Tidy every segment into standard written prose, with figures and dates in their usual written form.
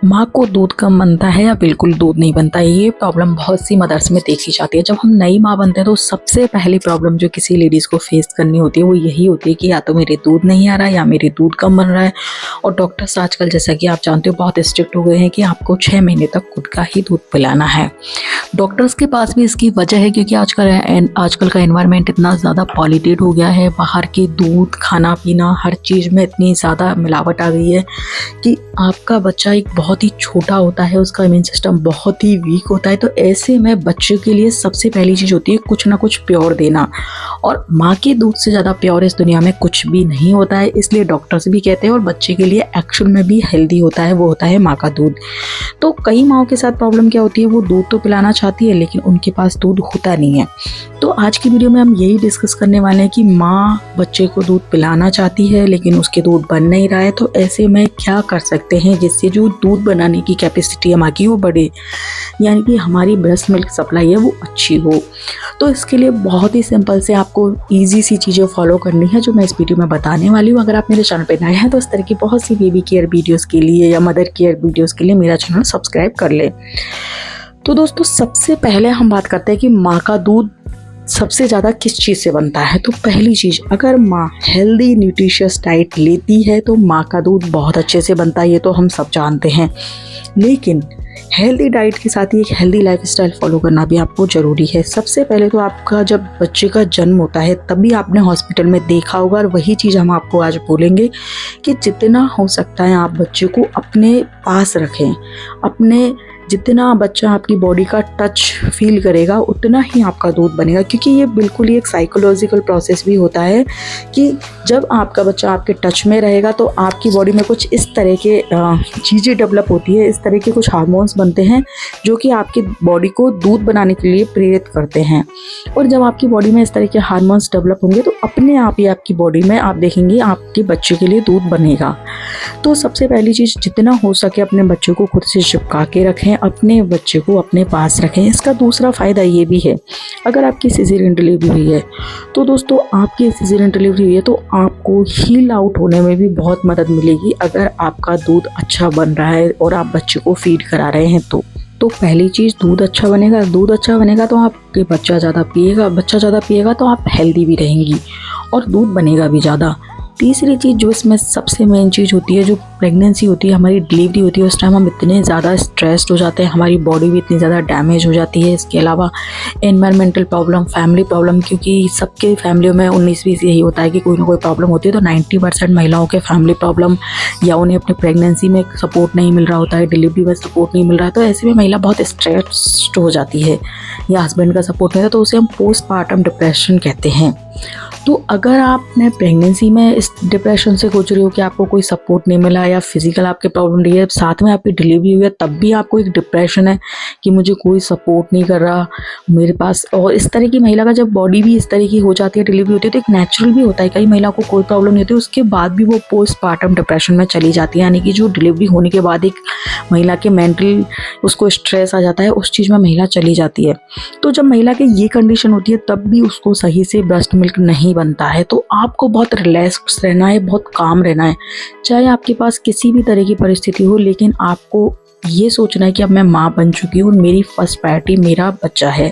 माँ को दूध कम बनता है या बिल्कुल दूध नहीं बनता है, ये प्रॉब्लम बहुत सी मदर्स में देखी जाती है। जब हम नई माँ बनते हैं तो सबसे पहली प्रॉब्लम जो किसी लेडीज़ को फेस करनी होती है वो यही होती है कि या तो मेरे दूध नहीं आ रहा है या मेरे दूध कम बन रहा है। और डॉक्टर्स आजकल, जैसा कि आप जानते हो, बहुत स्ट्रिक्ट हो गए हैं कि आपको 6 महीने तक खुद का ही दूध पिलाना है। डॉक्टर्स के पास भी इसकी वजह है क्योंकि आजकल का एनवायरनमेंट इतना ज़्यादा पॉल्यूटेड हो गया है। बाहर के दूध, खाना पीना, हर चीज़ में इतनी ज़्यादा मिलावट आ गई है कि आपका बच्चा एक बहुत ही छोटा होता है, उसका इम्यून सिस्टम बहुत ही वीक होता है। तो ऐसे में बच्चे के लिए सबसे पहली चीज़ होती है कुछ ना कुछ प्योर देना। और माँ के दूध से ज़्यादा प्योर इस दुनिया में कुछ भी नहीं होता है, इसलिए डॉक्टर्स भी कहते हैं। और बच्चे के लिए एक्चुअल में भी हेल्दी होता है, वो होता है माँ का दूध। तो कई माँओं के साथ प्रॉब्लम क्या होती है, वो दूध तो पिलाना चाहती है लेकिन उनके पास दूध होता नहीं है। तो आज की वीडियो में हम यही डिस्कस करने वाले हैं कि माँ बच्चे को दूध पिलाना चाहती है लेकिन उसके दूध बन नहीं रहा है। तो ऐसे में क्या कर सकते हैं जिससे जो दूध बनाने की कैपेसिटी है माँ की वो बढ़े, यानी कि हमारी ब्रेस्ट मिल्क सप्लाई है वो अच्छी हो। तो इसके लिए बहुत ही सिंपल से आपको ईजी सी चीज़ें फॉलो करनी है जो मैं इस वीडियो में बताने वाली हूँ। अगर आप मेरे चैनल पर नए हैं तो इस तरह की बहुत सी बेबी केयर वीडियोज़ के लिए या मदर केयर वीडियोज़ के लिए मेरा चैनल सब्सक्राइब कर ले। तो दोस्तों, सबसे पहले हम बात करते हैं कि माँ का दूध सबसे ज़्यादा किस चीज़ से बनता है। तो पहली चीज़, अगर माँ हेल्दी न्यूट्रिशियस डाइट लेती है तो माँ का दूध बहुत अच्छे से बनता है, ये तो हम सब जानते हैं। लेकिन हेल्दी डाइट के साथ ही एक हेल्दी लाइफस्टाइल फॉलो करना भी आपको ज़रूरी है। सबसे पहले तो आपका जब बच्चे का जन्म होता है तभी आपने हॉस्पिटल में देखा होगा, और वही चीज़ हम आपको आज बोलेंगे कि जितना हो सकता है आप बच्चे को अपने पास रखें। जितना बच्चा आपकी बॉडी का टच फील करेगा उतना ही आपका दूध बनेगा, क्योंकि ये बिल्कुल ही एक साइकोलॉजिकल प्रोसेस भी होता है कि जब आपका बच्चा आपके टच में रहेगा तो आपकी बॉडी में कुछ इस तरह के चीज़ें डेवलप होती है, इस तरह के कुछ हार्मोन्स बनते हैं जो कि आपकी बॉडी को दूध बनाने के लिए प्रेरित करते हैं। और जब आपकी बॉडी में इस तरह के हार्मोन्स डेवलप होंगे तो अपने आप ही आपकी बॉडी में आप देखेंगे आपके बच्चे के लिए दूध बनेगा। तो सबसे पहली चीज़, जितना हो सके अपने बच्चे को खुद से चिपका के रखें, अपने बच्चे को अपने पास रखें। इसका दूसरा फ़ायदा ये भी है, अगर आपकी सिजेरियन डिलीवरी हुई है तो दोस्तों, आपकी सिजेरियन डिलीवरी हुई है तो आपको हील आउट होने में भी बहुत मदद मिलेगी अगर आपका दूध अच्छा बन रहा है और आप बच्चे को फीड करा रहे हैं तो पहली चीज़, दूध अच्छा बनेगा तो आपके बच्चा ज़्यादा पिएगा तो आप हेल्दी भी रहेंगी और दूध बनेगा भी ज़्यादा। तीसरी चीज़ जो इसमें सबसे मेन चीज़ होती है, जो प्रेगनेंसी होती है, हमारी डिलीवरी होती है, उस टाइम हम इतने ज़्यादा स्ट्रेस्ड हो जाते हैं, हमारी बॉडी भी इतनी ज़्यादा डैमेज हो जाती है। इसके अलावा एनवायरमेंटल प्रॉब्लम, फैमिली प्रॉब्लम, क्योंकि सबके फैमिलियों में 19-20 यही होता है कि कोई ना कोई प्रॉब्लम होती है। तो 90% महिलाओं के फैमिली प्रॉब्लम, या उन्हें अपने प्रेगनेंसी में सपोर्ट नहीं मिल रहा होता है, डिलीवरी में सपोर्ट नहीं मिल रहा है, तो ऐसे में महिला बहुत स्ट्रेस्ड हो जाती है, या हस्बैंड का सपोर्ट नहीं है, तो उसे हम पोस्टपार्टम डिप्रेशन कहते हैं। तो अगर आपने प्रेगनेंसी में इस डिप्रेशन से गुजरे हो कि आपको कोई सपोर्ट नहीं मिला या फिजिकल आपके प्रॉब्लम रही है, साथ में आपकी डिलीवरी हुई है, तब भी आपको एक डिप्रेशन है कि मुझे कोई सपोर्ट नहीं कर रहा मेरे पास, और इस तरह की महिला का जब बॉडी भी इस तरह की हो जाती है, डिलीवरी होती है, तो एक नेचुरल भी होता है, कई महिला को कोई प्रॉब्लम नहीं होती, उसके बाद भी वो पोस्टपार्टम डिप्रेशन में चली जाती है। यानी कि जो डिलीवरी होने के बाद एक महिला के मेंटल उसको स्ट्रेस आ जाता है, उस चीज़ में महिला चली जाती है। तो जब महिला की ये कंडीशन होती है तब भी उसको सही से ब्रेस्ट मिल्क नहीं बनता है। तो आपको बहुत रिलैक्स रहना है, बहुत काम रहना है, चाहे आपके पास किसी भी तरह की परिस्थिति हो, लेकिन आपको ये सोचना है कि अब मैं माँ बन चुकी हूँ, मेरी फर्स्ट प्रायोरिटी मेरा बच्चा है,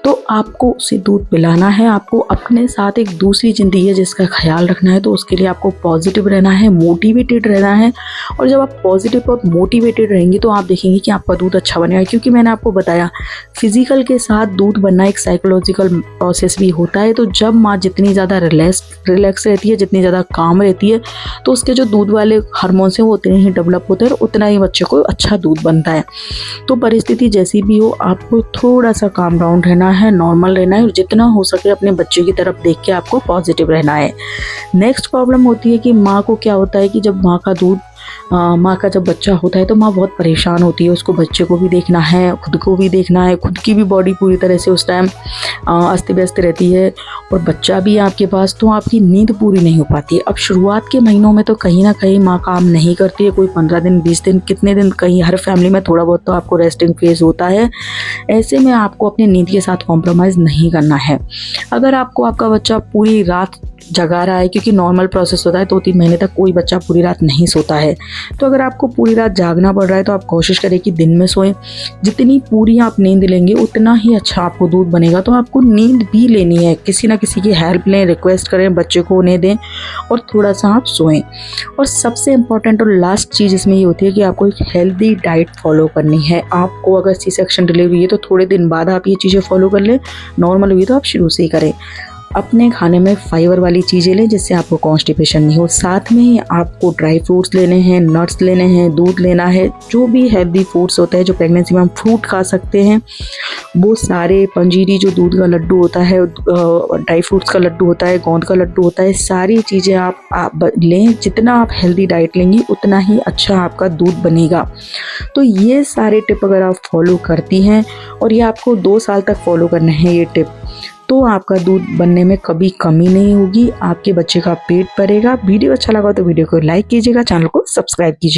तो आपको उसे दूध पिलाना है। आपको अपने साथ एक दूसरी ज़िंदगी है जिसका ख्याल रखना है, तो उसके लिए आपको पॉजिटिव रहना है, मोटिवेटेड रहना है। और जब आप पॉजिटिव और मोटिवेटेड रहेंगे तो आप देखेंगे कि आपका दूध अच्छा बनेगा, क्योंकि मैंने आपको बताया फिजिकल के साथ दूध बनना एक साइकोलॉजिकल प्रोसेस भी होता है। तो जब माँ जितनी ज़्यादा रिलैक्स रहती है, जितनी ज़्यादा काम रहती है, तो उसके जो दूध वाले हार्मोन्स हैं वो उतने ही डेवलप होते हैं और उतना ही बच्चे को अच्छा दूध बनता है। तो परिस्थिति जैसी भी हो, आपको थोड़ा सा काम डाउन रहना है, नॉर्मल रहना है, और जितना हो सके अपने बच्चे की तरफ देख के आपको पॉजिटिव रहना है। नेक्स्ट प्रॉब्लम होती है कि माँ को क्या होता है कि जब माँ का जब बच्चा होता है तो माँ बहुत परेशान होती है, उसको बच्चे को भी देखना है, खुद को भी देखना है, खुद की भी बॉडी पूरी तरह से उस टाइम अस्त व्यस्त रहती है, और बच्चा भी आपके पास, तो आपकी नींद पूरी नहीं हो पाती है। अब शुरुआत के महीनों में तो कहीं ना कहीं माँ काम नहीं करती है, कोई 15 दिन 20 दिन, कितने दिन, कहीं हर फैमिली में थोड़ा बहुत तो आपको रेस्टिंग फेज होता है। ऐसे में आपको अपनी नींद के साथ कॉम्प्रोमाइज़ नहीं करना है। अगर आपको आपका बच्चा पूरी रात जगा रहा है, क्योंकि नॉर्मल प्रोसेस होता है 2-3 महीने तक कोई बच्चा पूरी रात नहीं सोता है, तो अगर आपको पूरी रात जागना पड़ रहा है तो आप कोशिश करें कि दिन में सोएं। जितनी पूरी आप नींद लेंगे उतना ही अच्छा आपको दूध बनेगा। तो आपको नींद भी लेनी है, किसी ना किसी की हेल्प लें, रिक्वेस्ट करें, बच्चे को उन्हें दें और थोड़ा सा आप सोएं। और सबसे इम्पॉर्टेंट और लास्ट चीज़ इसमें ये होती है कि आपको एक हेल्दी डाइट फॉलो करनी है। आपको अगर सी सेक्शन डिलीवरी हुई है तो थोड़े दिन बाद आप ये चीज़ें फॉलो कर लें, नॉर्मल हुई तो आप शुरू से ही करें। अपने खाने में फाइबर वाली चीज़ें लें जिससे आपको कॉन्स्टिपेशन नहीं हो। साथ में ही आपको ड्राई फ्रूट्स लेने हैं, नट्स लेने हैं, दूध लेना है, जो भी हेल्दी फूड्स होते हैं जो प्रेगनेंसी में हम फ्रूट खा सकते हैं वो सारे, पंजीरी जो दूध का लड्डू होता है, ड्राई फ्रूट्स का लड्डू होता है, गोंद का लड्डू होता है, सारी चीज़ें आप लें। जितना आप हेल्दी डाइट लेंगी उतना ही अच्छा आपका दूध बनेगा। तो ये सारे टिप अगर आप फॉलो करती हैं और ये आपको 2 साल तक फॉलो करना है ये टिप, तो आपका दूध बनने में कभी कमी नहीं होगी, आपके बच्चे का पेट भरेगा। वीडियो अच्छा लगा तो वीडियो को लाइक कीजिएगा, चैनल को सब्सक्राइब कीजिए।